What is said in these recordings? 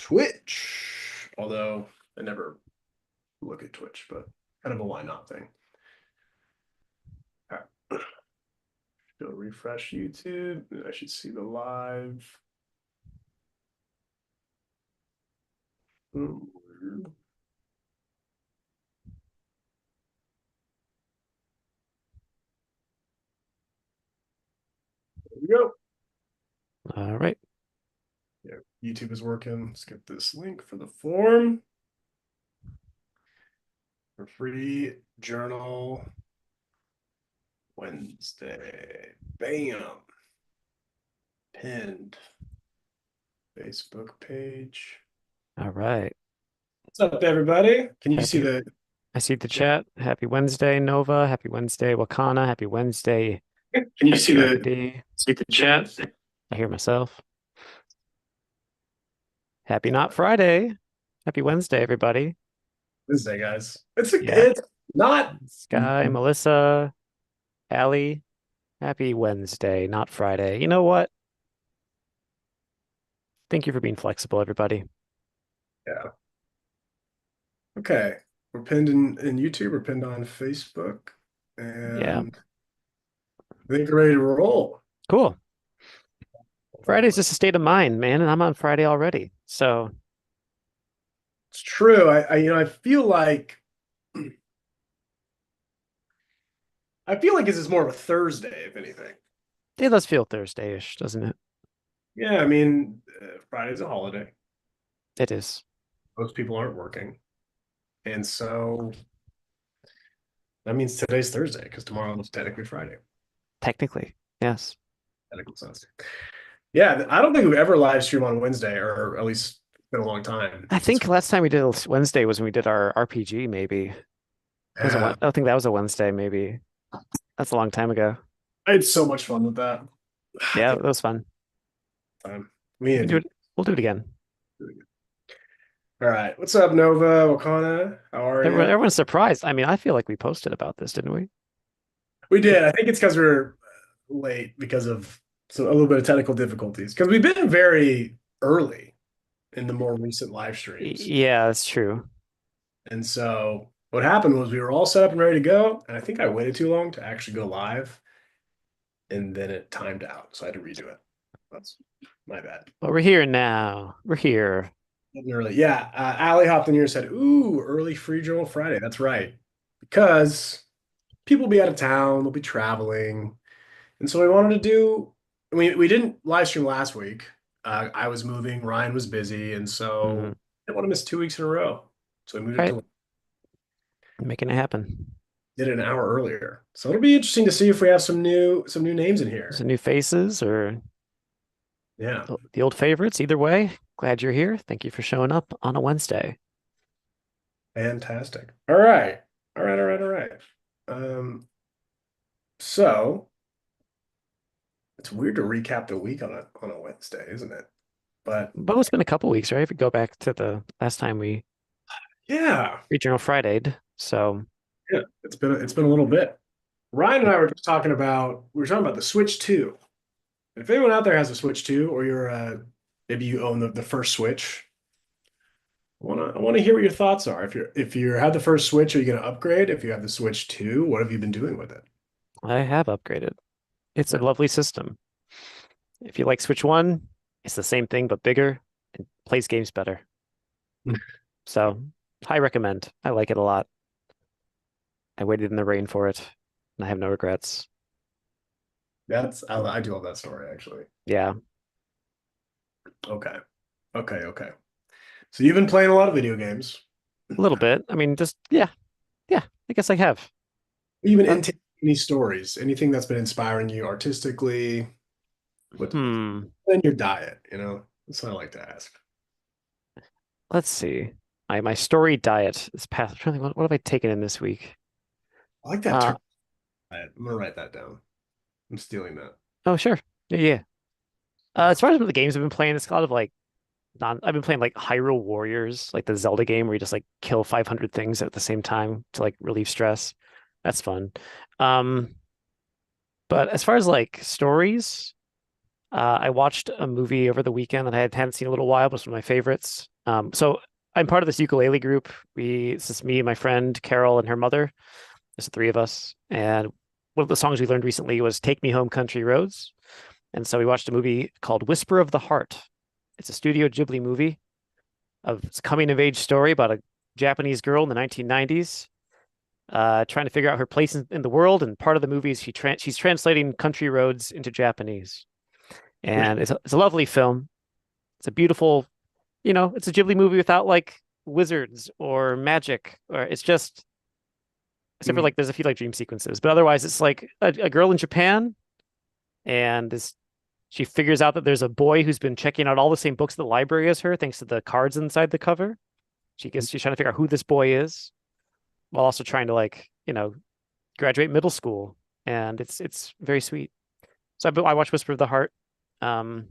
Twitch. Although I never look at Twitch, but kind of a why not thing. All right. Go refresh YouTube. I should see the live. There we go. All right. Yeah, YouTube is working. Let's get this link for the form. For free journal Wednesday. Bam. Pinned. Facebook page. All right. What's up, everybody? Can you see the? I see the chat. Happy Wednesday, Nova. Happy Wednesday, Wakana. Happy Wednesday. Can you see the chat? I hear myself. Happy not Friday. Happy Wednesday, everybody. Wednesday, guys. It's not Sky, Melissa, Allie. Happy Wednesday, not Friday. You know what? Thank you for being flexible, everybody. Yeah. Okay. We're pinned in YouTube. We're pinned on Facebook. And I think we're ready to roll. Cool. Friday's just a state of mind, man, and I'm on Friday already. So it's true. I feel like this is more of a Thursday, if anything. It does feel Thursday-ish, doesn't it? Yeah, I mean, Friday's a holiday. It is. Most people aren't working. And so that means today's Thursday because tomorrow is technically Friday. Technically, yes. Technical sense. Yeah, I don't think we've ever live stream on Wednesday, or at least it's been a long time. I think last time we did Wednesday was when we did our RPG, maybe. I don't think that was a Wednesday, maybe. That's a long time ago. I had so much fun with that. Yeah, it was fun. We'll do it again. All right. What's up, Nova, Wakana? How are you? Everyone's surprised. I mean, I feel like we posted about this, didn't we? We did. I think it's because we're late because of a little bit of technical difficulties. Because we've been very early in the more recent live streams. Yeah, that's true. And so what happened was we were all set up and ready to go. And I think I waited too long to actually go live. And then it timed out. So I had to redo it. That's my bad. But we're here now. We're here. Early. Yeah. Allie hopped in here and said, ooh, early free journal Friday. That's right. Because people will be out of town, they'll be traveling. And so we wanted to do, we didn't live stream last week. I was moving, Ryan was busy. And so I didn't want to miss 2 weeks in a row. So we moved it to making it happen. Did it an hour earlier. So it'll be interesting to see if we have some new names in here. Some new faces or yeah, the old favorites. Either way, glad you're here. Thank you for showing up on a Wednesday. Fantastic. All right. So it's weird to recap the week on a Wednesday, isn't it? But it's been a couple weeks, right? If we go back to the last time we Regional Friday'd. So yeah, it's been a little bit. Ryan and I were just talking about the Switch 2. If anyone out there has a Switch 2, or you're maybe you own the first Switch, I want to hear what your thoughts are. If you have the first Switch, are you going to upgrade? If you have the Switch 2, what have you been doing with it? I have upgraded. It's a lovely system. If you like Switch 1, it's the same thing but bigger and plays games better. So, I recommend. I like it a lot. I waited in the rain for it, and I have no regrets. I do love that story, actually. Yeah. Okay. So you've been playing a lot of video games. A little bit. I mean, just yeah, I guess I have. Even into any stories, anything that's been inspiring you artistically, and your diet, that's what I like to ask. Let's see. My story diet this past. What have I taken in this week? I like that term. I'm gonna write that down. I'm stealing that. Oh, sure. Yeah. As far as the games I've been playing, it's a lot of I've been playing like Hyrule Warriors, like the Zelda game where you just like kill 500 things at the same time to like relieve stress. That's fun. But as far as like stories, I watched a movie over the weekend that I hadn't seen in a little while, but it's one of my favorites. So I'm part of this ukulele group. It's just me, my friend Carol, and her mother. There's the three of us. And one of the songs we learned recently was "Take Me Home, Country Roads." And so we watched a movie called Whisper of the Heart. It's a Studio Ghibli movie of it's a coming of age story about a Japanese girl in the 1990s, trying to figure out her place in the world. And part of the movie is she's translating country roads into Japanese. And it's a lovely film. It's a beautiful, it's a Ghibli movie without like wizards or magic, or it's just except for Mm. like there's a few like dream sequences, but otherwise it's like a girl in Japan and this she figures out that there's a boy who's been checking out all the same books at the library as her, thanks to the cards inside the cover. She's trying to figure out who this boy is, while also trying to like, graduate middle school. And it's very sweet. So I watched Whisper of the Heart. Um,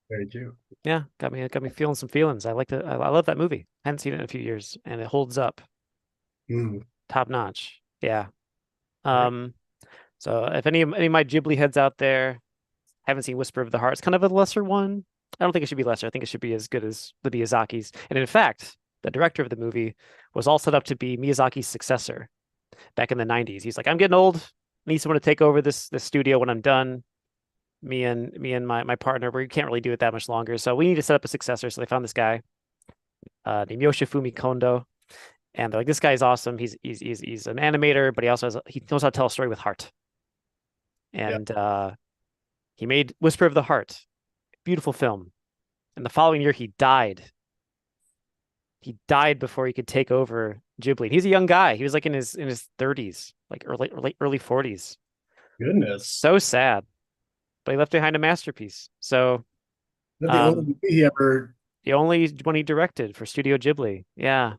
Very cute. yeah, got me feeling some feelings. I love that movie. I hadn't seen it in a few years, and it holds up Mm. top notch. Yeah. Right. Um, so if any of my Ghibli heads out there haven't seen Whisper of the Heart, it's kind of a lesser one. I don't think it should be lesser. I think it should be as good as the Miyazaki's. And in fact, the director of the movie was all set up to be Miyazaki's successor back in the 90s. He's like, I'm getting old. I need someone to take over this studio when I'm done. Me and my partner, we can't really do it that much longer. So we need to set up a successor. So they found this guy named Yoshifumi Kondo. And they're like, this guy's awesome. He's an animator, but he knows how to tell a story with heart. Yeah. And he made Whisper of the Heart, beautiful film. And the following year, he died. He died before he could take over Ghibli. He's a young guy. He was like in his 30s, like early 40s. Goodness. So sad, but he left behind a masterpiece. So, Is that the only um, movie he ever? the only one he directed for Studio Ghibli. Yeah,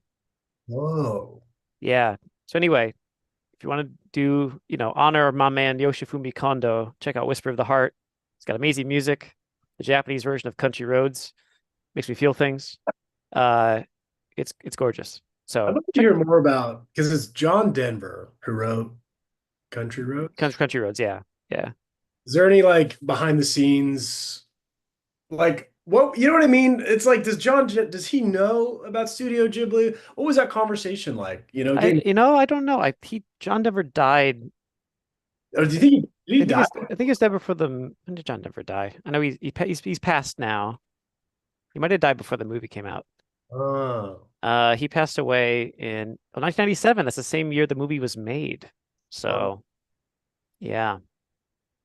Whoa. yeah. So anyway, if you want to do, honor my man Yoshifumi Kondo, check out Whisper of the Heart. It's got amazing music. The Japanese version of Country Roads makes me feel things. Uh, it's gorgeous. I'd So love to check hear more about because it's John Denver who wrote Country Roads. Country Roads. Yeah, yeah. Is there any like behind the scenes, like what you know what I mean? It's like, does he know about Studio Ghibli? What was that conversation like? Getting I don't know. John Denver died. or do you think he died? I think it's died before when did John Denver die? I know he's passed now. He might have died before the movie came out. Oh, He passed away in 1997. That's the same year the movie was made. wow. So yeah,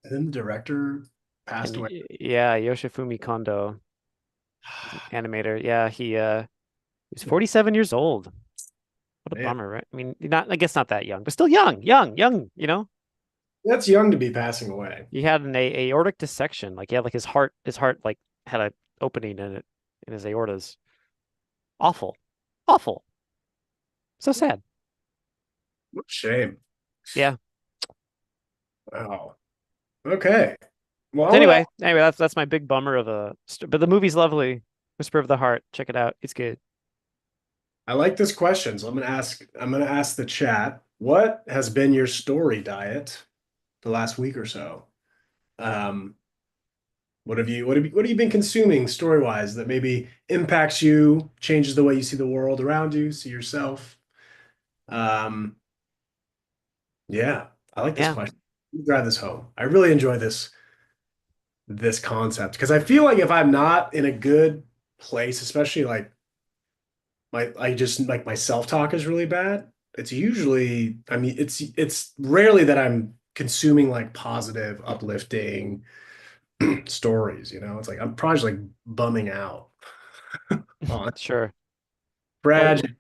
And then the director and passed away. yeah, Yoshifumi Kondo, animator. Yeah, he was 47 years old. What a Man, bummer, right? I mean, I guess not that young, but still young. that's young to be passing away. He had an aortic dissection. Like, he had like his heart like had a opening in it in his aortas. Awful. Awful. So sad. What a shame. Yeah. Wow. Okay. So Well, anyway, that's my big bummer of but the movie's lovely. Whisper of the Heart. Check it out. It's good. I like this question, so I'm gonna ask the chat, what has been your story diet the last week or so? Um, what have you been consuming story-wise that maybe impacts you, changes the way you see the world around you, see yourself? Um, yeah, I like this Yeah. question. Drive this home. I really enjoy this concept because I feel like if I'm not in a good place, especially like I just like my self-talk is really bad. It's usually, I mean, it's rarely that I'm consuming like positive, uplifting stories, It's like I'm probably just like bumming out on Sure. What tragic,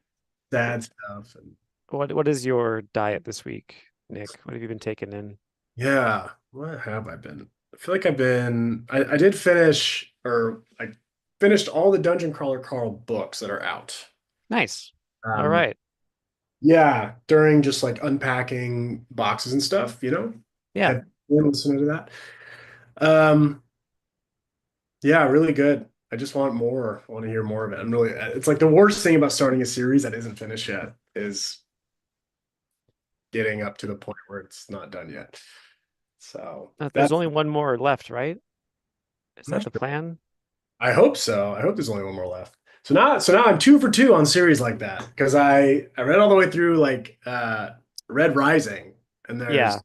sad stuff. And what is your diet this week, Nick? What have you been taking in? yeah, what have I been? I feel like I did finish or I finished all the Dungeon Crawler Carl books that are out. Nice. All Um, right. yeah, during just like unpacking boxes and stuff, Yeah. had been listening to that. Um, yeah, really good. I just want more. I want to hear more of it. It's like the worst thing about starting a series that isn't finished yet is getting up to the point where it's not done yet. So There's that's, only one more left, right? Is I'm that not the sure. plan? I hope so. I hope there's only one more left. So now I'm 2 for 2 on series like that because I read all the way through like Red Rising, and Yeah.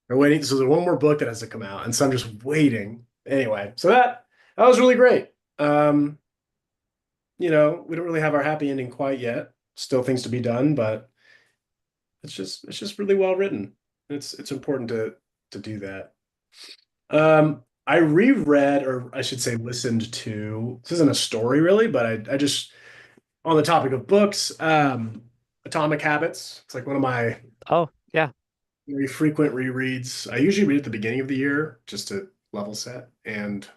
they're waiting. So there's one more book that has to come out, and so I'm just waiting. Anyway, so that was really great. Um, we don't really have our happy ending quite yet. Still things to be done, but it's just really well written. It's important to do that. I reread, or I should say, listened to. This isn't a story really, but I just on the topic of books, Atomic Habits. It's like one of my Oh, yeah. very frequent rereads. I usually read at the beginning of the year just to level set, and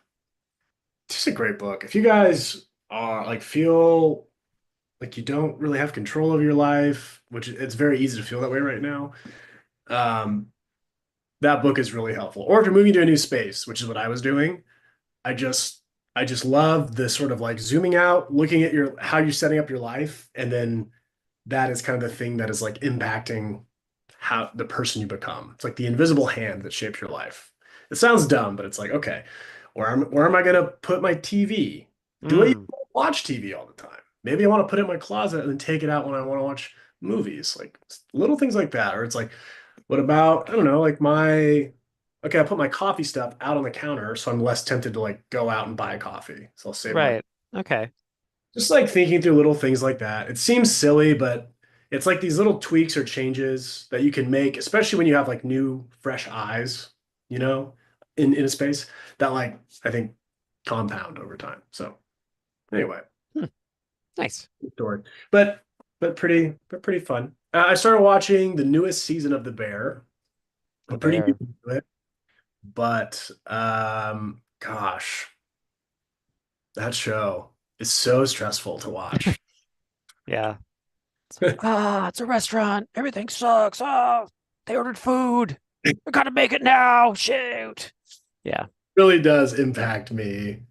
it's just a great book. If you guys are like feel like you don't really have control of your life, which it's very easy to feel that way right now, um, that book is really helpful. Or if you're moving to a new space, which is what I was doing, I just I just love the sort of like zooming out, looking at your how you're setting up your life, and then that is kind of the thing that is like impacting how the person you become. It's like the invisible hand that shapes your life. It sounds dumb, but it's like, okay, where am I gonna put my TV? Do I even Mm, watch TV all the time? Maybe I want to put it in my closet and then take it out when I want to watch movies. Like little things like that. Or it's like, what about, I don't know, like okay, I put my coffee stuff out on the counter so I'm less tempted to like go out and buy coffee. So I'll save money. right. Okay. Just like thinking through little things like that. It seems silly, but it's like these little tweaks or changes that you can make, especially when you have like new, fresh eyes, you know, in a space that like I think compound over time. So anyway, Hmm, nice. story, but pretty fun. I started watching the newest season of The Bear. The I'm pretty new bear. to it, but gosh, that show is so stressful to watch. Yeah. It's like, it's a restaurant. Everything sucks. Oh, they ordered food. We gotta make it now. Shoot. Yeah. Really does impact me.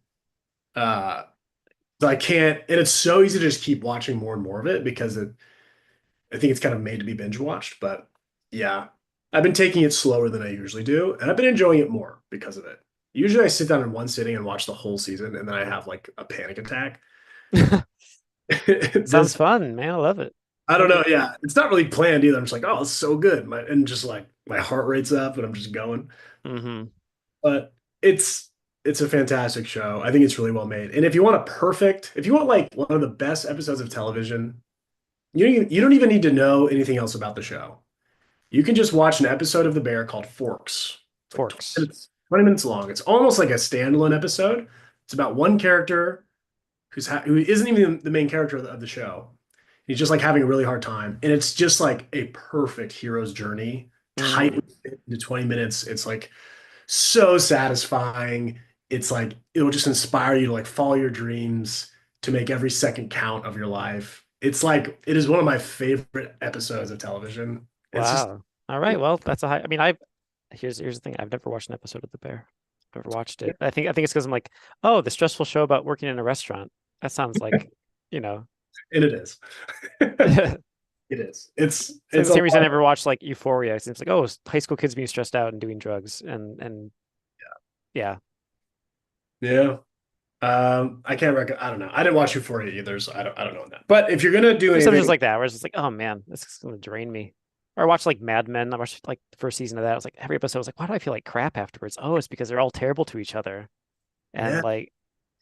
Uh, so I can't, and it's so easy to just keep watching more and more of it because I think it's kind of made to be binge watched. But yeah, I've been taking it slower than I usually do, and I've been enjoying it more because of it. Usually I sit down in one sitting and watch the whole season, and then I have like a panic attack. Sounds This, fun, man. I love it. I don't Love know. it. Yeah, it's not really planned either. I'm just like, oh, it's so good. And just like my heart rate's up and I'm just going. Mm-hmm. But it's it's a fantastic show. I think it's really well made. And if you want like one of the best episodes of television, you don't even need to know anything else about the show. You can just watch an episode of The Bear called Forks. It's like 20 Forks. minutes, 20 minutes long. It's almost like a standalone episode. It's about one character who isn't even the main character of the show. He's just like having a really hard time, and it's just like a perfect hero's journey, tight Mm, into 20 minutes. It's like so satisfying. It's like it'll just inspire you to like follow your dreams, to make every second count of your life. It's like it is one of my favorite episodes of television. It's just wow. All right. Well, that's a high. I mean, here's the thing. I've never watched an episode of The Bear. I've never watched it. I think it's because I'm like, oh, the stressful show about working in a restaurant. That sounds like, you know. and it is. It's It is. It's like it's the a same reason I lot. never watched like Euphoria. It's like, oh, high school kids being stressed out and doing drugs and yeah. Yeah. I can't I don't know. I didn't watch Euphoria either, so I don't know that. But if you're gonna do There's something just anything, like that where it's just like, oh man, this is gonna drain me. Or I watched like Mad Men. I watched like the first season of that. I was like, every episode I was like, why do I feel like crap afterwards? Oh, it's because they're all terrible to each other. And yeah, like,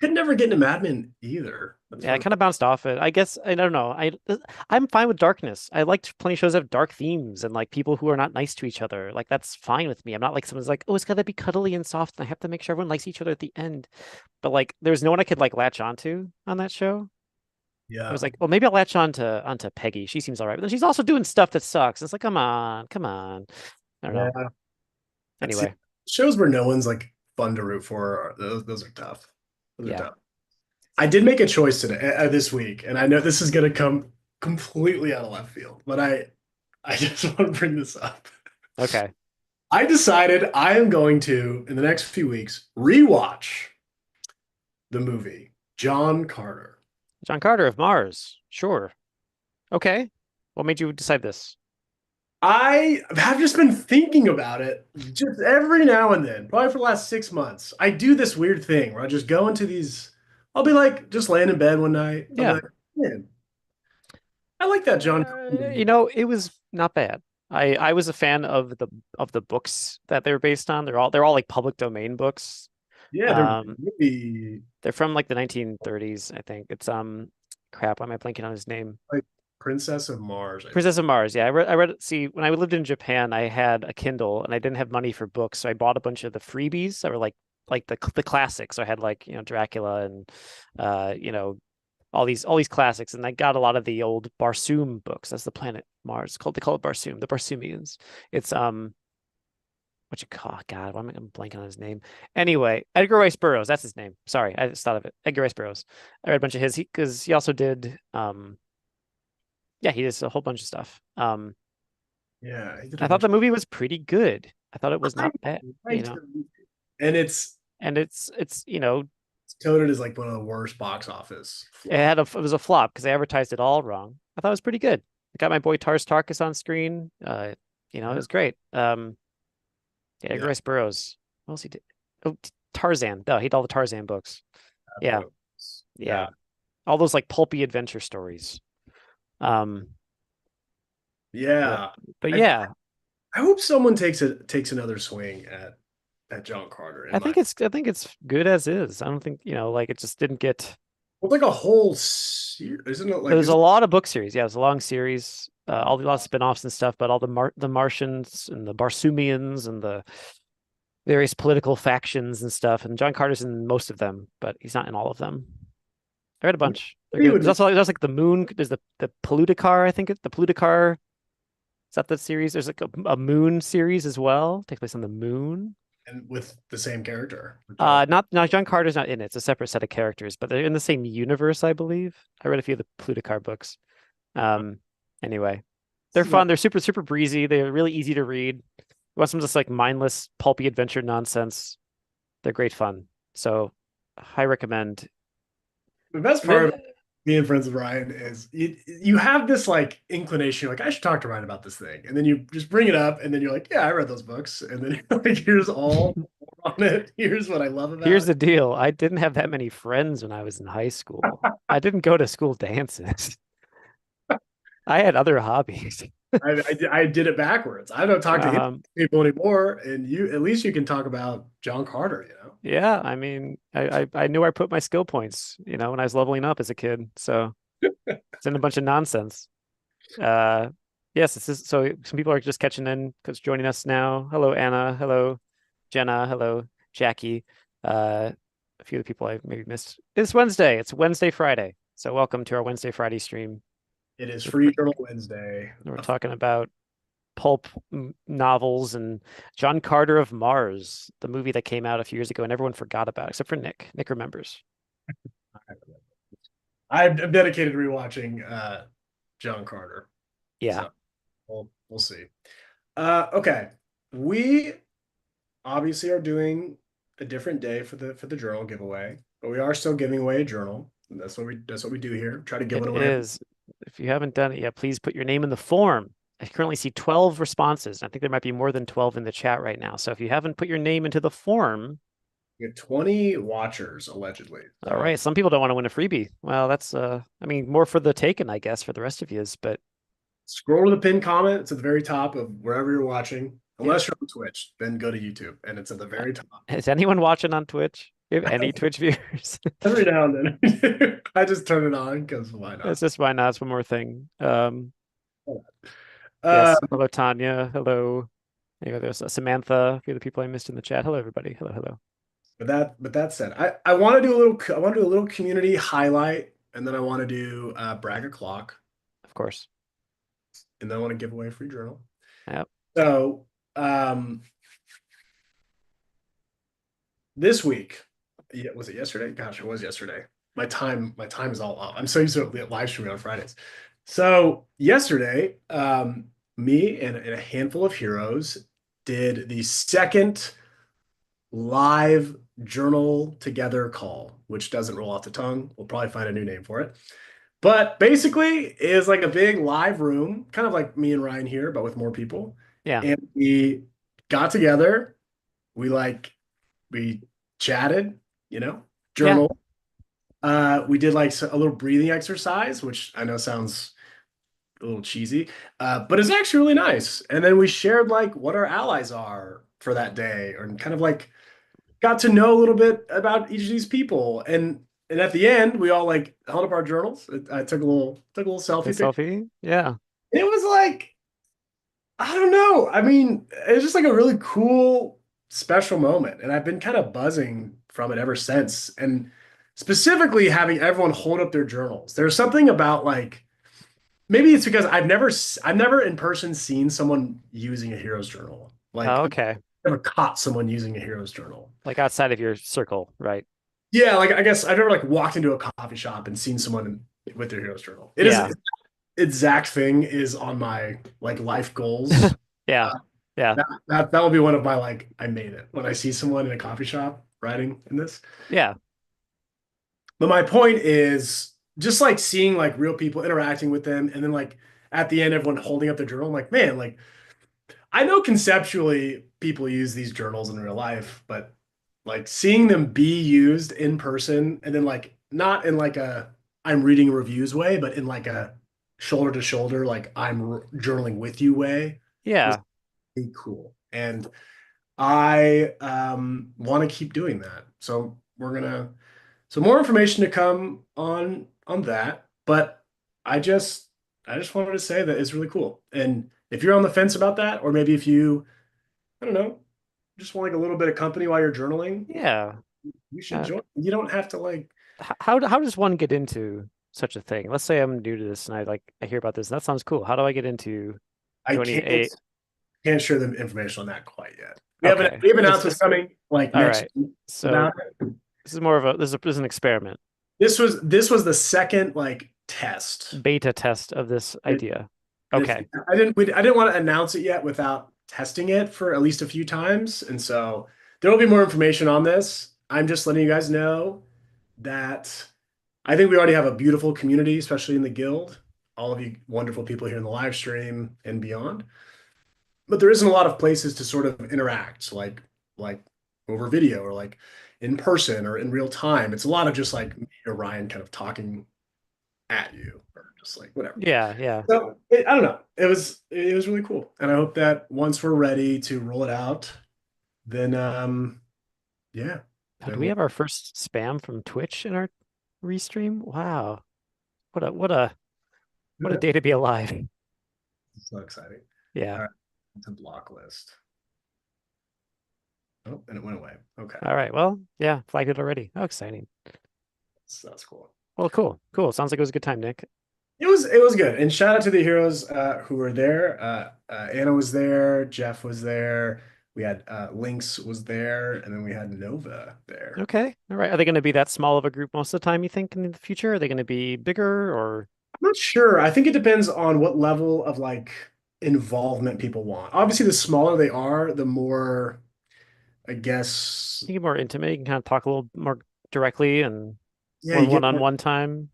could never get into Mad Men either. That's yeah, I fun. kind of bounced off it. I guess I don't know. I'm fine with darkness. I liked plenty of shows that have dark themes and like people who are not nice to each other. Like that's fine with me. I'm not like someone's like, oh, it's gotta be cuddly and soft, and I have to make sure everyone likes each other at the end. But like, there's no one I could like latch onto on that show. I Yeah. was like, well, maybe I'll latch onto Peggy. She seems all right, but then she's also doing stuff that sucks. It's like, come on, come on. I don't know. Yeah. That's it. Anyway, Shows where no one's like fun to root for. Those are tough. Those are yeah. tough. I did make a choice today, this week, and I know this is gonna come completely out of left field, but I just want to bring this up. Okay. I decided I am going to, in the next few weeks, rewatch the movie John Carter. John Carter of Mars. Sure. Okay. What made you decide this? I have just been thinking about it just every now and then, probably for the last 6 months. I do this weird thing where I just go into these I'll be like just laying in bed one night. I'll be Yeah. like, man, I like that John Carpenter. It was not bad. I was a fan of the books that they were based on. They're all like public domain books. Yeah, they're Um, really they're from like the 1930s, I think. It's crap, why am I blanking on his name? like Princess of Mars, I think. Princess of Mars. Yeah, I read see when I lived in Japan, I had a Kindle and I didn't have money for books, so I bought a bunch of the freebies that were like the classics. So I had like, Dracula and all these classics, and I got a lot of the old Barsoom books. That's the planet Mars. They call it Barsoom, the Barsoomians. It's what you call God, why am I blanking on his name? Anyway, Edgar Rice Burroughs, that's his name. Sorry, I just thought of it. Edgar Rice Burroughs. I read a bunch of his because he also did yeah, he does a whole bunch of stuff. Yeah, he did a I thought bunch. the movie was pretty good. I thought it was I not bad, liked him. And and it's it's coded as like one of the worst box office flop. it was a flop because they advertised it all wrong. I thought it was pretty good. I got my boy Tars Tarkas on screen. It was great. Yeah, Edgar Yeah, Rice Burroughs. What else he did? Oh, Tarzan. No, he did all the Tarzan books. that's Yeah, what it was. yeah. Yeah. All those like pulpy adventure stories. Um, but Yeah. but I yeah, I hope someone takes another swing at John Carter in my I think it's good as is. I don't think, like it just didn't get. well, like a whole series, isn't it? Like There's a isn't lot of book series. Yeah, it's a long series. All the lots of spin-offs and stuff, but all the Martians and the Barsoomians and the various political factions and stuff. And John Carter's in most of them, but he's not in all of them. I read a bunch. They're he good. would There's like the moon. There's the Poluticar. I think the Poluticar. Is that the series? There's like a moon series as well. Takes place on the moon. and with the same character with John. Not John Carter's not in it. It's a separate set of characters, but they're in the same universe, I believe. I read a few of the Poluticar books. Um, anyway, This they're is my fun. They're super, super breezy. They're really easy to read. You want some just like mindless, pulpy adventure nonsense. They're great fun. So, I recommend. the best part of being friends with Ryan is you have this like inclination, like I should talk to Ryan about this thing, and then you just bring it up, and then you're like, yeah, I read those books, and then you're like, here's all on it. Here's what I love Here's about the deal. I didn't have that many friends when I was in high school. I didn't go to school dances. I had other hobbies. I did it backwards. I don't talk to him Um, people anymore, and you at least you can talk about John Carter, you know. yeah, I mean, I knew I put my skill points, when I was leveling up as a kid. So it's in a bunch of nonsense. Uh, yes, so some people are just catching in because joining us now. Hello, Anna. Hello, Jenna. Hello, Jackie. A few of the people I maybe missed. It's Wednesday. It's Wednesday, Friday. So welcome to our Wednesday, Friday stream. It is Free Journal Wednesday. We're talking about pulp novels and John Carter of Mars, the movie that came out a few years ago and everyone forgot about, except for Nick. Nick remembers. I'm dedicated to rewatching John Carter, Yeah, so we'll see. Okay, we obviously are doing a different day for the journal giveaway, but we are still giving away a journal. That's what we do here. Try to give it one away. is. If you haven't done it yet, please put your name in the form. I currently see 12 responses. I think there might be more than 12 in the chat right now. So if you haven't put your name into the form, We have 20 watchers allegedly. all So right, some people don't want to win a freebie. Well, that's I mean, more for the taken, I guess, for the rest of you is, but scroll to the pinned comment. It's at the very top of wherever you're watching. yeah. Unless you're on Twitch, then go to YouTube, and it's at the very top. Is anyone watching on Twitch? Do you have any Twitch viewers? Every now and then, I just turn it on because why not? That's just why not. It's one more thing. Uh, Yes. Hello, Tanya. Hello. Anyway, there's Samantha. A few of the people I missed in the chat. Hello, everybody. Hello, hello. but that said, I want to do a little community highlight, and then I want to do brag o'clock, Of course. and then I want to give away a free journal. Yep. So this week, yeah, was it yesterday? Gosh, it was yesterday. My time is all off. I'm so used to live streaming on Fridays. So yesterday, me and a handful of heroes did the second live journal together call, which doesn't roll off the tongue. We'll probably find a new name for it. But basically, is like a big live room, kind of like me and Ryan here, but with more people. Yeah. And we got together. We like we chatted, Yeah. journal. We did like a little breathing exercise, which I know sounds a little cheesy, but it's actually really nice. And then we shared like what our allies are for that day, or kind of like got to know a little bit about each of these people. And at the end, we all like held up our journals. I took a little The selfie picture. selfie? Yeah. It was like, I don't know. I mean, it was just like a really cool, special moment. And I've been kind of buzzing from it ever since. And specifically having everyone hold up their journals. There's something about like, maybe it's because I've never in person seen someone using a hero's journal. Oh, Like, I've okay. never caught someone using a hero's journal. Like outside of your circle, right? Yeah, like I guess I've never like walked into a coffee shop and seen someone with their hero's journal. It is Yeah. exact thing is on my like life goals. Yeah. Uh, Yeah. that will be one of my like I made it when I see someone in a coffee shop writing in this. Yeah. But my point is just like seeing like real people interacting with them, and then like at the end everyone holding up their journal. I'm like, man, like I know conceptually people use these journals in real life, but like seeing them be used in person, and then like not in like a I'm reading reviews way, but in like a shoulder to shoulder, like journaling with you way was Yeah. really cool. And I want to keep doing that. So so more information to come on that. But I just wanted to say that it's really cool. And if you're on the fence about that, or maybe if you, I don't know, just want like a little bit of company while you're journaling, Yeah. you should Uh, join. You don't have to like. how does one get into such a thing? Let's say I'm new to this and I hear about this and that sounds cool. How do I get into I joining a can't share the information on that quite yet. okay. We have Just announcements coming like all next right. week So about it. this is more of a this is an experiment. This was the second like test. Beta test of this It, idea. If Okay. I didn't want to announce it yet without testing it for at least a few times, and so there will be more information on this. I'm just letting you guys know that I think we already have a beautiful community, especially in the guild. All of you wonderful people here in the live stream and beyond. But there isn't a lot of places to sort of interact, like over video or like in person or in real time. It's a lot of just like me or Ryan kind of talking at you or just like whatever. Yeah, yeah. So I don't know. It was really cool, and I hope that once we're ready to roll it out, then yeah, Now, do then we we'll have our first spam from Twitch in our restream? Wow. What a do it. day to be alive. It's so exciting. Yeah. All right, it's a block list. Oh, and it went away. Okay, All right. Well, yeah, flagged it already. Oh, exciting. that's cool. Well, cool. Cool. Sounds like it was a good time, Nick. It was good, and shout out to the heroes who were there. Anna was there, Jeff was there. We had Lynx was there, and then we had Nova there. Okay. All right. Are they going to be that small of a group most of the time, you think, in the future? Are they going to be bigger or I'm not sure. I think it depends on what level of like involvement people want. Obviously, the smaller they are, the more, I guess, you get more intimate? You can kind of talk a little more directly and yeah, more you get one-on-one time.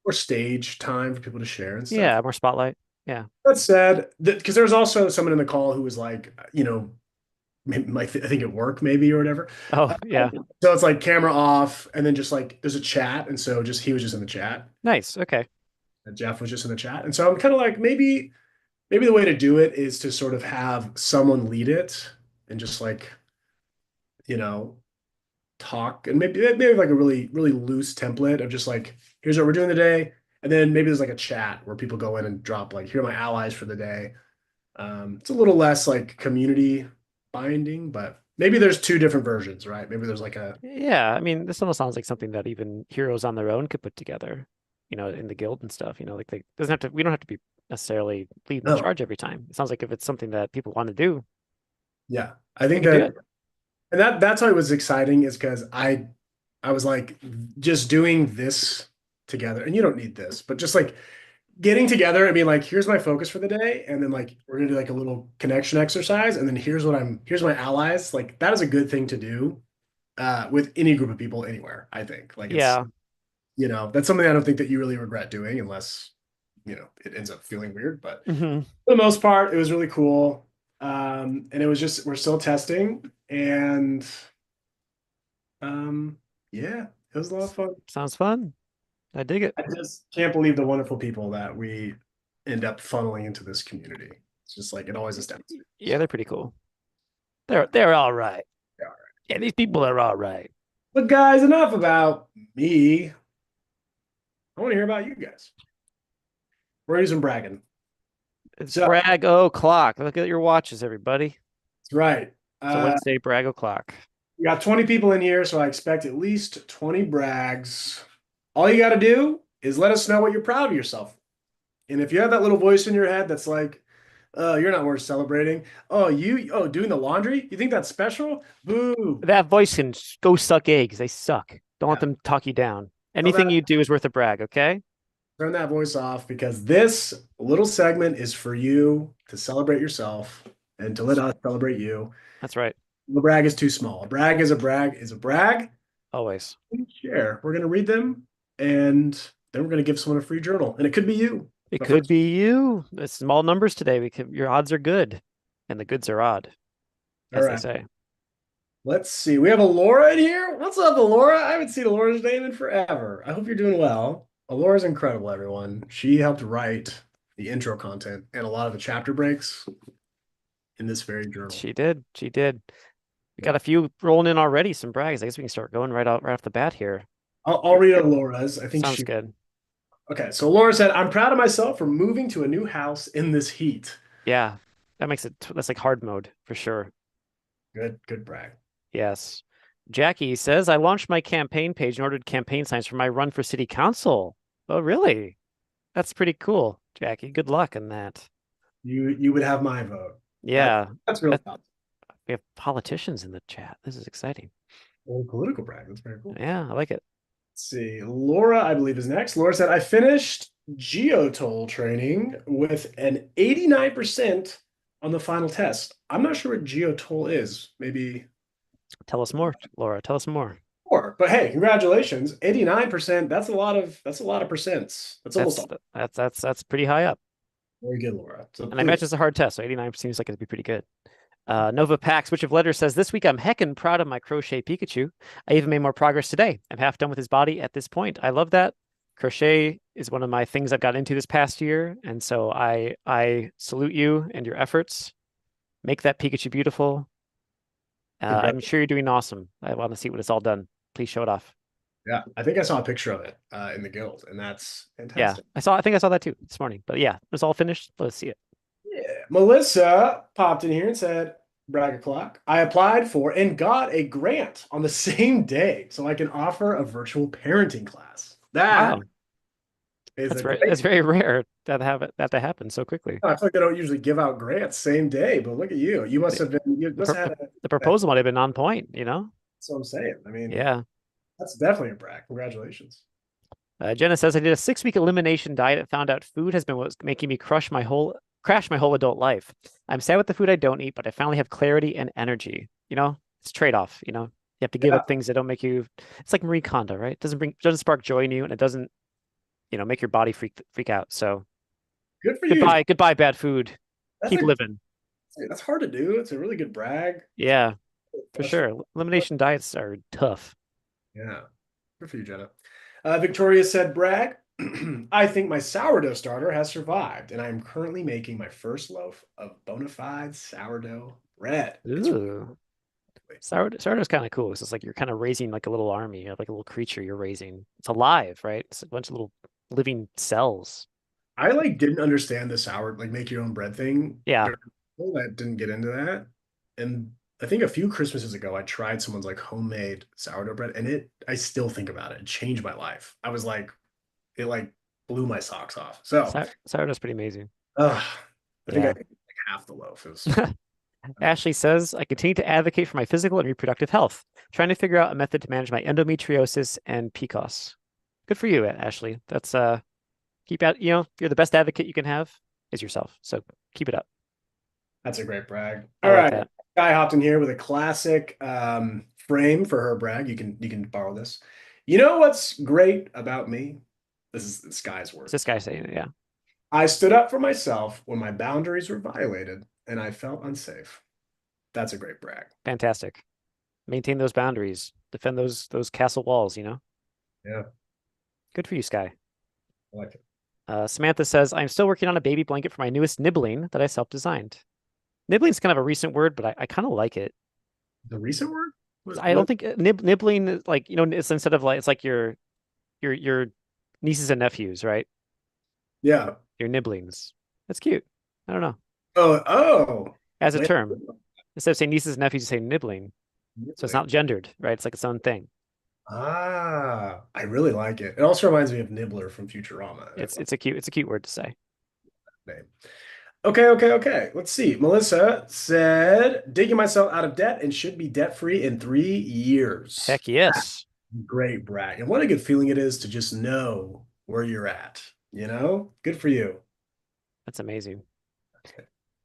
more stage time for people to share and stuff. Yeah, more spotlight. Yeah. That said, because there was also someone in the call who was like, you know, I think at work maybe or whatever. Oh, Uh, yeah. so it's like camera off, and then just like there's a chat, and so just he was just in the chat, Nice. Okay. and Jeff was just in the chat, and so I'm kind of like maybe the way to do it is to sort of have someone lead it and just like you know talk, and maybe like a really loose template of just like here's what we're doing today, and then maybe there's like a chat where people go in and drop like here are my allies for the day. It's a little less like community binding, but maybe there's two different versions, right? Maybe there's like a Yeah. I mean, this almost sounds like something that even heroes on their own could put together, in the guild and stuff, like they doesn't have to, we don't have to be necessarily leading the no, charge every time. It sounds like if it's something that people want to do, yeah. I they think can do that, it. and that's why it was exciting is because I was like just doing this together, and you don't need this, but just like getting together and being like, here's my focus for the day, and then like we're gonna do like a little connection exercise, and then here's my allies. Like that is a good thing to do with any group of people anywhere. I think like it's Yeah. that's something I don't think that you really regret doing unless it ends up feeling weird. But Hmm. for the most part, it was really cool. And it was we're still testing, and yeah, It was a lot of fun. Sounds fun. I dig it. I just can't believe the wonderful people that we end up funneling into this community. It's just like it always astounds me. Yeah, they're pretty cool. They're all right. Yeah. Yeah, these people are all right. But guys, enough about me. I want to hear about you guys. We're gonna do some bragging. It's So brag o'clock. Look at your watches, everybody. that's right. It's a Wednesday brag o'clock. We got 20 people in here, so I expect at least 20 brags. All you got to do is let us know what you're proud of yourself. And if you have that little voice in your head that's like, you're not worth celebrating. Doing the laundry? You think that's special? Boo. That voice can go suck eggs. They suck. Don't let Yeah. them talk you down. Turn Anything that, you do is worth a brag, okay? turn that voice off because this little segment is for you to celebrate yourself and to let us celebrate you. That's right. The brag is too small. A brag is a brag is a brag. Always. Share. We're gonna read them and then we're gonna give someone a free journal. And it could be you. It But could first, be you. It's small numbers today. Your odds are good, and the goods are odd, all as they right. say. Let's see. We have a Laura in here. What's up, Laura? I haven't seen Laura's name in forever. I hope you're doing well. Laura's incredible, everyone. She helped write the intro content and a lot of the chapter breaks in this very journal. She did. She did. We got Yeah. a few rolling in already. Some brags. I guess we can start going right off the bat here. I'll read out Laura's. I think Sounds she. good. Okay. So Laura said, I'm proud of myself for moving to a new house in this heat. Yeah, that's like hard mode for sure. Good brag. Yes. Jackie says, I launched my campaign page and ordered campaign signs for my run for city council. Oh, really? That's pretty cool, Jackie. Good luck in that. You would have my vote. That Yeah, that's really that, awesome. we have politicians in the chat. This is exciting. Well, political brag. That's very cool. Yeah, I like it. Let's see. Laura, I believe, is next. Laura said, I finished geotoll training with an 89% on the final test. I'm not sure what geotoll is. Maybe Tell us more, Laura. Tell us more. more. But hey, congratulations. 89%. That's a lot of percents. That's almost That's all. that's pretty high up. Very good, Laura. So And I imagine please. it's a hard test, so 89 seems like it'd be pretty good. Nova Pax, Witch of Letters says, this week I'm heckin' proud of my crochet Pikachu. I even made more progress today. I'm half done with his body at this point. I love that. Crochet is one of my things I've got into this past year, and so I salute you and your efforts. Make that Pikachu beautiful. I'm sure you're doing awesome. I want to see when it's all done. Please show it off. Yeah, I think I saw a picture of it in the guild, and that's Yeah, fantastic. I think I saw that too this morning. But yeah, it's all finished. Let's see it. Yeah. Melissa popped in here and said, brag o'clock. I applied for and got a grant on the same day so I can offer a virtual parenting class. That Wow, is a that's great. very rare that to happen so quickly. I feel like they don't usually give out grants same day, but look at you. You must The, have been, you the, must pro- have the, had the proposal might have been on point, you know? that's what I'm saying. I mean, Yeah. that's definitely a brag. Congratulations. Jenna says I did a 6-week elimination diet and found out food has been what's making me crash my whole adult life. I'm sad with the food I don't eat, but I finally have clarity and energy. You know, it's a trade-off, you know. You have to give Yeah, up things that don't make you it's like Marie Kondo, right? It doesn't spark joy in you and it doesn't, make your body freak out. So good for you. goodbye, bad food. That's Keep a living. that's hard to do. It's a really good brag. Yeah, for Especially, sure. Elimination diets are tough. yeah. Good for you, Jenna. Victoria said, brag. I think my sourdough starter has survived, and I am currently making my first loaf of bona fide sourdough bread. It's Ooh. Sourdough's kind of cool because it's like you're kind of raising like a little army, you have like a little creature you're raising. It's alive, right? It's a bunch of little living cells. I like didn't understand the sour like make your own bread thing. Yeah. I didn't get into that. And I think a few Christmases ago I tried someone's like homemade sourdough bread and I still think about it. It changed my life. I was like it like blew my socks off. So, Sourdough's pretty amazing. uh, I think I Yeah. ate like half the loaf. It was Ashley says, I continue to advocate for my physical and reproductive health, trying to figure out a method to manage my endometriosis and PCOS. Good for you, Ashley. That's keep out, you're the best advocate you can have is yourself. So keep it up. that's a great brag. I All like right. that. Guy hopped in here with a classic frame for her brag. You can borrow this. You know what's great about me? This guy's What's words. this guy saying? Yeah. I stood up for myself when my boundaries were violated and I felt unsafe. That's a great brag. Fantastic. Maintain those boundaries. Defend those castle walls, Yeah, Good for you, Sky. I like it. Samantha says, I'm still working on a baby blanket for my newest nibbling that I self-designed. Nibbling is kind of a recent word, but I kind of like it. The recent word? I don't What? think nibbling is like, it's instead of like, it's like your nieces and nephews, right? Yeah. Your nibblings. That's cute. I don't know. Oh, oh. As a Wait. term, instead of saying nieces and nephews, you say nibbling. So it's not gendered, right? It's like its own thing. Ah, I really like it. It also reminds me of Nibbler from Futurama, and I love It's a cute word to say. that name. Okay, okay, okay. Let's see. Melissa said, digging myself out of debt and should be debt free in 3 years. Heck yes. Great brag. And what a good feeling it is to just know where you're at. Good for you. That's amazing.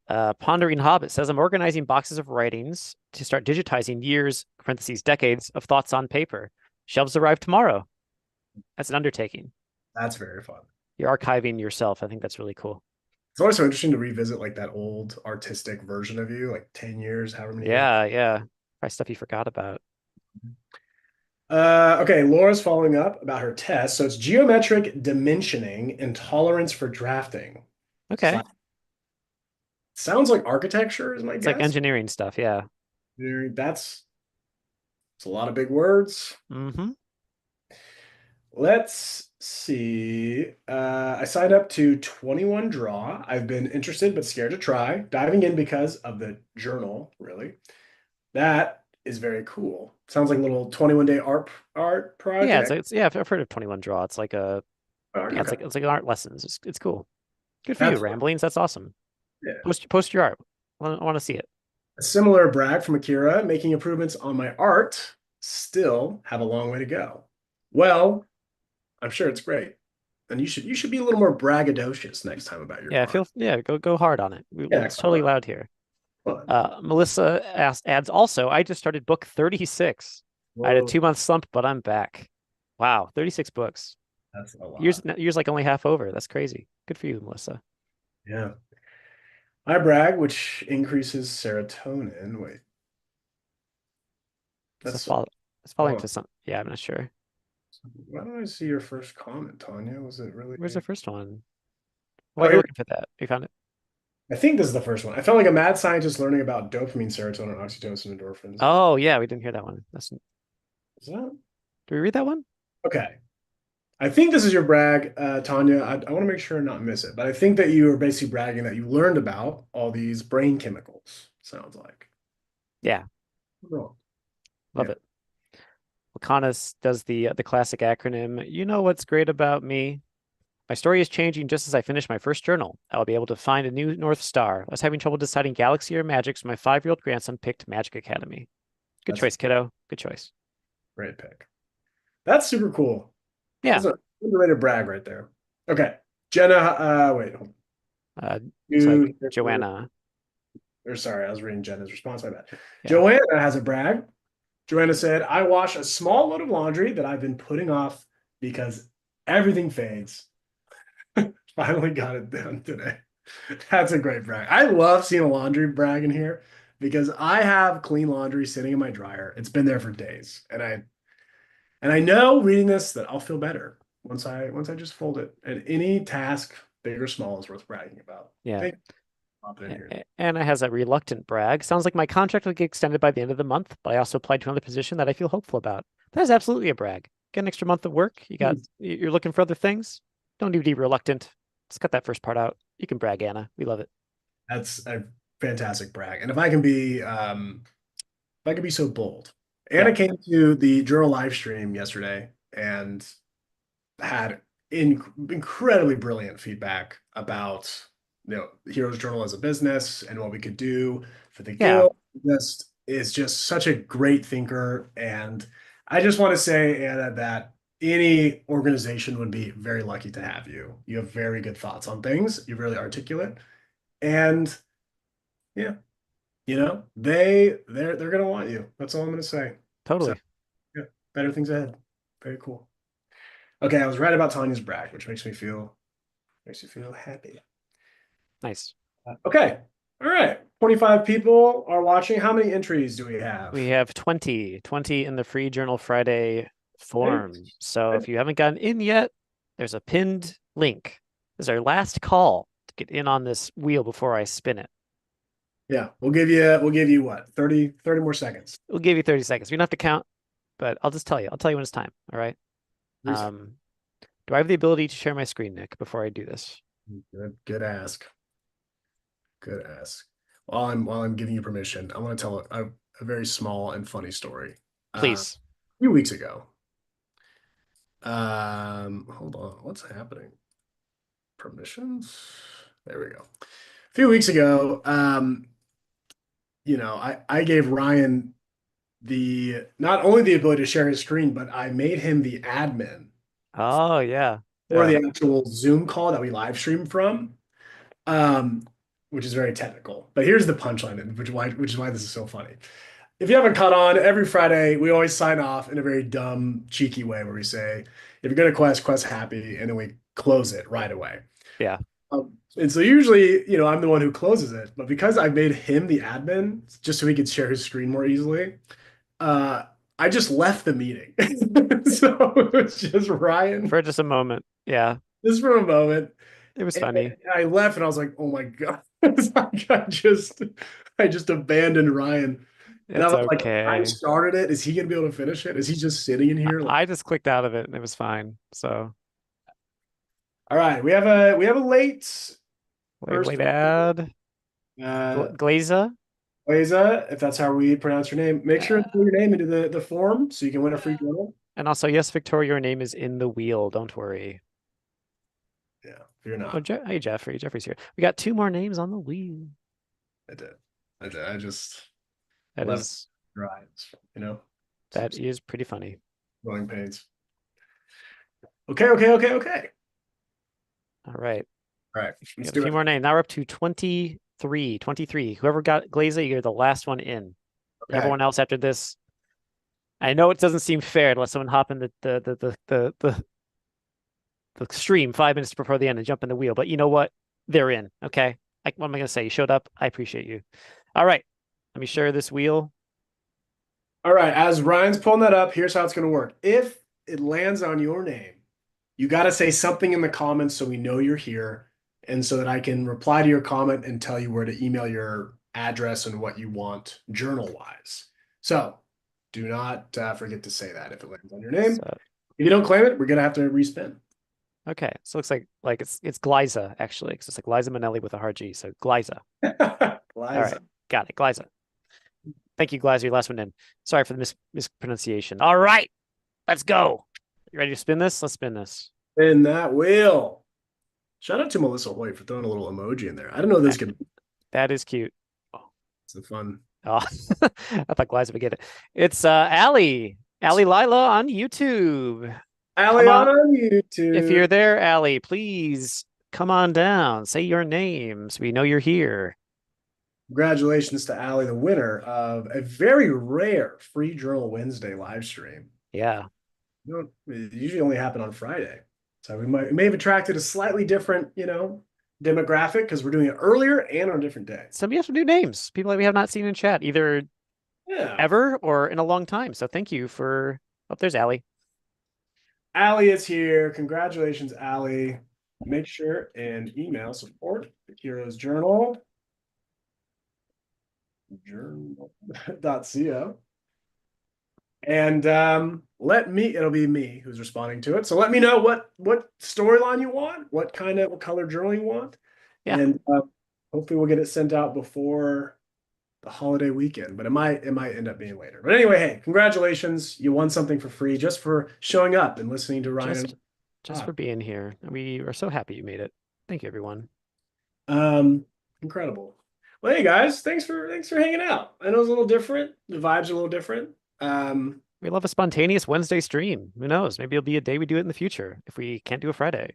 Pondering Hobbit says, I'm organizing boxes of writings to start digitizing years, parentheses, decades of thoughts on paper. Shelves arrive tomorrow. That's an undertaking. That's very fun. You're archiving yourself. I think that's really cool. It's always so interesting to revisit like that old artistic version of you, like 10 years, however many years. Yeah, yeah. Probably stuff you forgot about. Okay, Laura's following up about her test. So it's geometric dimensioning and tolerance for drafting. Okay. Sounds like architecture is my It's like guess. engineering stuff. Yeah. That's it's a lot of big words. Mm-hmm. Let's see. I signed up to 21 Draw. I've been interested but scared to try. Diving in because of the journal, really. That is very cool. Sounds like a little 21-day art Yeah, project. yeah, I've heard of 21 Draw. It's like a Art, yeah, it's okay. like an art lessons. It's cool. Good for you, That's fun. Ramblings. That's awesome. Yeah. Post your art. I want to see it. A similar brag from Akira, making improvements on my art, still have a long way to go. Well, I'm sure it's great. And you should be a little more braggadocious next time about your art. Go hard on it. Yeah, It's come totally loud here. on. Melissa adds also, I just started book 36. I had a Whoa, 2 month slump, but I'm back. Wow, 36 books. that's a lot. Years like only half over. That's crazy. Good for you, Melissa. Yeah. I brag, which increases serotonin. Wait, It's a that's follow. It's following oh, to some. Yeah, I'm not sure. why don't I see your first comment, Tanya? Was it really? Where's the first one? Oh, While you're here. looking for that, you found it. I think this is the first one. I felt like a mad scientist learning about dopamine, serotonin, oxytocin, endorphins. Oh yeah, we didn't hear that one. Did Is that we read that one? okay? I think this is your brag, Tanya. I want to make sure and not miss it, but I think that you are basically bragging that you learned about all these brain chemicals. Sounds like. Yeah, Oh, love yeah, it. Wakana does the classic acronym. You know what's great about me? My story is changing just as I finish my first journal. I'll be able to find a new North Star. I was having trouble deciding Galaxy or Magic, so my 5-year-old grandson picked Magic Academy. Good that's a choice, kiddo. Good choice. great pick. That's super cool. Yeah. That's a underrated brag right there. Okay, Jenna. Wait, hold on. Looks like You, Joanna. or sorry, I was reading Jenna's response. My bad. Yeah. Joanna has a brag. Joanna said, "I wash a small load of laundry that I've been putting off because everything fades. Finally got it done today." That's a great brag. I love seeing a laundry brag in here because I have clean laundry sitting in my dryer. It's been there for days, and I know reading this that I'll feel better once I just fold it. And any task, big or small, is worth bragging about. Yeah. Thank you for popping in here. Anna has a reluctant brag. Sounds like my contract will get extended by the end of the month, but I also applied to another position that I feel hopeful about. That is absolutely a brag. Get an extra month of work. You're looking for other things. Don't need to be reluctant. Let's cut that first part out. You can brag, Anna. We love it. That's a fantastic brag. And if I could be so bold, Yeah. Anna came to the Journal live stream yesterday and had incredibly brilliant feedback about Heroes Journal as a business and what we could do for the Yeah, guild. Just is just such a great thinker, and I just want to say, Anna, that any organization would be very lucky to have you. You have very good thoughts on things. You're really articulate, and yeah, they're gonna want you. That's all I'm gonna say. So totally. yeah, better things ahead. Very cool. Okay, I was right about Tanya's brag, which makes me feel happy. Nice. Okay. All right. 25 people are watching. How many entries do we have? We have 20 in the Free Journal Friday Right? form. So if you haven't gotten in yet, there's a pinned link. This is our last call to get in on this wheel before I spin it. Yeah, we'll give you what? 30 more seconds. We'll give you 30 seconds. We don't have to count, but I'll just tell you. I'll tell you when it's time. All right. Um, do I have the ability to share my screen, Nick, before I do this? Good ask. Good ask. While I'm giving you permission, I want to tell a very small and funny story. A Please. few weeks ago, hold on, what's happening? Permissions? There we go. A few weeks ago, I gave Ryan the not only the ability to share his screen, but I made him the admin Oh, yeah. for Yeah. the actual Zoom call that we live stream from. Um, which is very technical. But here's the punchline, which is why this is so funny. If you haven't caught on, every Friday we always sign off in a very dumb, cheeky way where we say, if you're gonna quest happy, and then we close it right away. Yeah. And so usually, I'm the one who closes it, but because I made him the admin just so he could share his screen more easily, uh, I just left the meeting. So it's just Ryan, For just a moment. Yeah. just for a moment. It was And funny. I left and I was like, oh my God. It's like I just abandoned Ryan. And I It's was like, I okay. started it. Is he gonna be able to finish it? Is he just sitting in here? Like, I just clicked out of it and it was fine. So all right, we have a late wait, first wait, add uh Glaza. Liza, if that's how we pronounce your name. Make sure to put your name into the form so you can win a free journal. And also, yes, Victoria, your name is in the wheel. Don't worry. Yeah, if you're Oh, not. Hey, Jeffrey. Jeffrey's here. We got two more names on the wheel. I did. I did. I just That left is rides, that is pretty funny. growing pains. Okay, okay, okay, okay. All right. All right, We let's got a do few it. more names. Now we're up to 23. 23. Whoever got Glaza, you're the last one in. Okay. Everyone else after this. I know it doesn't seem fair to let someone hop in the stream 5 minutes before the end and jump in the wheel, but you know what? They're in. Okay. Like, what am I gonna say? You showed up. I appreciate you. All right. Let me share this wheel. All right, as Ryan's pulling that up, here's how it's going to work. If it lands on your name, you got to say something in the comments so we know you're here and so that I can reply to your comment and tell you where to email your address and what you want journal-wise. So do not forget to say that if it lands on your name. So If you don't claim it, we're going to have to respin. okay. So it looks like it's Glyza actually, because it's like Liza Minnelli with a hard G. So Glyza. All right. Liza. Got it. Glyza. Thank you, Glyza. Your last one in. Sorry for the mispronunciation. All right. Let's go. You ready to spin this? Let's spin this. In that wheel. Shout out to Melissa Hoyt for throwing a little emoji in there. I didn't know this could. That is cute. It's a fun. Oh, I thought Glyza would get it. It's Allie. Allie Lila on YouTube. Come Allie on. on If YouTube. you're there, Allie, please come on down. Say your name so we know you're here. Congratulations to Allie, the winner of a very rare Free Journal Wednesday live stream. Yeah. It usually only happen on Friday. So we may have attracted a slightly different, demographic because we're doing it earlier and on a different day. Some of you have some new names, people that we have not seen in chat, either Yeah. ever or in a long time. So thank you for. Oh, there's Allie. Allie is here. Congratulations, Allie. Make sure and email support at Heroes Journal. Journal.co. And it'll be me who's responding to it. So let me know what storyline you want, what color journal you want. Yeah. And hopefully we'll get it sent out before the holiday weekend, but it might end up being later. But anyway, hey, congratulations. You won something for free just for showing up and listening to Ryan. Just for being here. We are so happy you made it. Thank you, everyone. Incredible. Well, hey guys, thanks for hanging out. I know it's a little different. The vibes are a little different. We love a spontaneous Wednesday stream. Who knows? Maybe it'll be a day we do it in the future if we can't do a Friday.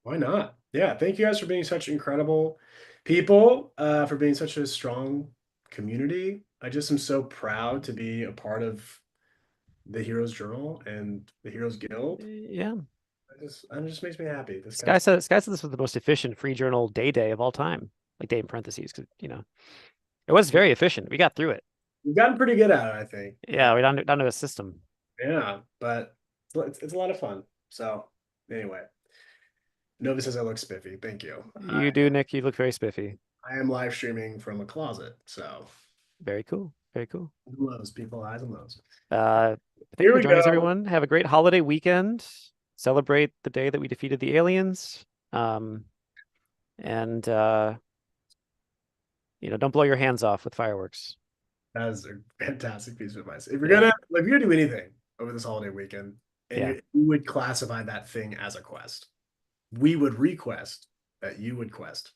Why not? Yeah, thank you guys for being such incredible people, for being such a strong community. I just am so proud to be a part of the Heroes Journal and the Heroes Guild. Yeah. It just makes me happy. Sky said this was the most efficient free journal day of all time. Like day in parentheses, because it was very efficient. We got through it. We've gotten pretty good at it, I think. Yeah, we down to a system. Yeah, but It's a lot of fun. So anyway, Nova says I look spiffy. Thank you. You do, Nick. You look very spiffy. I am live streaming from a closet. So Very cool. Very cool. lows, people, highs and lows. Thank you Here for we joining us, go. everyone. Have a great holiday weekend. Celebrate the day that we defeated the aliens. Um, and don't blow your hands off with fireworks. That is a fantastic piece of advice. If Yeah. you're gonna do anything over this holiday weekend, and Yeah. you would classify that thing as a quest, we would request that you would quest